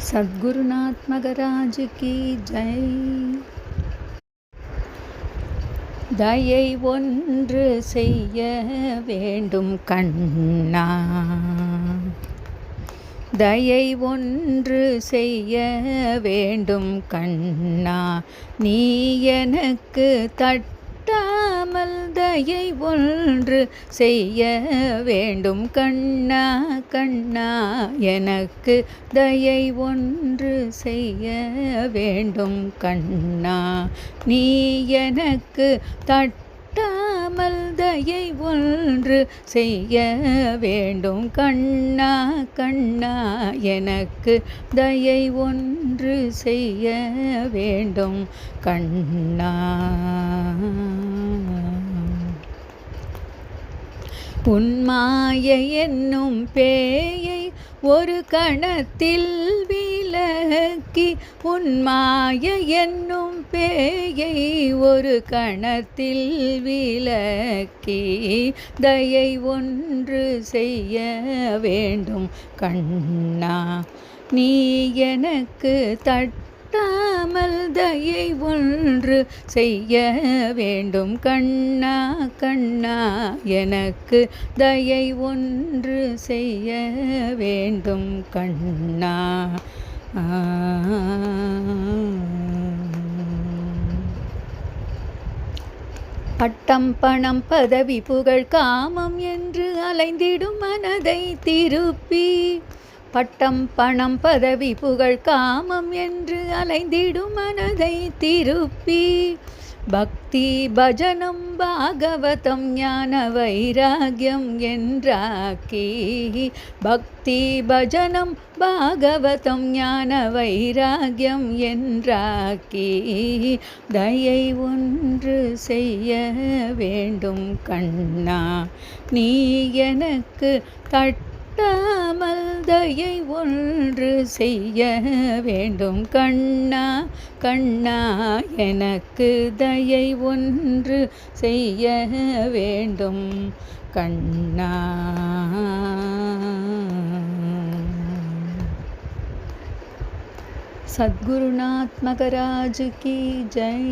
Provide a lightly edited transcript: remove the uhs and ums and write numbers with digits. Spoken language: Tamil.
சத்குருநாத் மகராஜ் கி ஜெய். தயை ஒன்று செய்ய வேண்டும் கண்ணா, தயை ஒன்று செய்ய வேண்டும் கண்ணா, நீ எனக்கு தட்டாமல் தயை ஒன்று செய்ய வேண்டும் கண்ணா, கண்ணா எனக்கு தயை ஒன்று செய்ய வேண்டும் கண்ணா, நீ எனக்கு தட்டாமல் தயை ஒன்று செய்ய வேண்டும் கண்ணா, கண்ணா எனக்கு தயை ஒன்று செய்ய வேண்டும் கண்ணா. உன்மாயை என்னும் பேயை ஒரு கணத்தில் விலக்கி, உன்மாயை என்னும் பேயை ஒரு கணத்தில் விலக்கி, தயை ஒன்று செய்ய வேண்டும் கண்ணா, நீ எனக்கு தட்டாமல் தயை ஒன்று செய்ய வேண்டும் கண்ணா, கண்ணா எனக்கு தயை ஒன்று செய்ய வேண்டும் கண்ணா. பட்டம் பணம் பதவி புகழ் காமம் என்று அலைந்திடும் மனதை திருப்பி, பட்டம் பணம் பதவி புகழ் காமம் என்று அலைந்திடும் மனதை திருப்பி, பக்தி பஜனம் பாகவதம் ஞான வைராகியம் என்றாக்கி, பக்தி பஜனம் பாகவதம் ஞான வைராகியம் என்றாக்கி, தயை ஒன்று செய்ய வேண்டும் கண்ணா, நீ எனக்கு தட்டாமல் தயை ஒன்று செய்ய வேண்டும் கண்ணா, கண்ணா எனக்கு தயை ஒன்று செய்ய வேண்டும் கண்ணா. சத்குருநாத் மகராஜ் கி ஜெய்.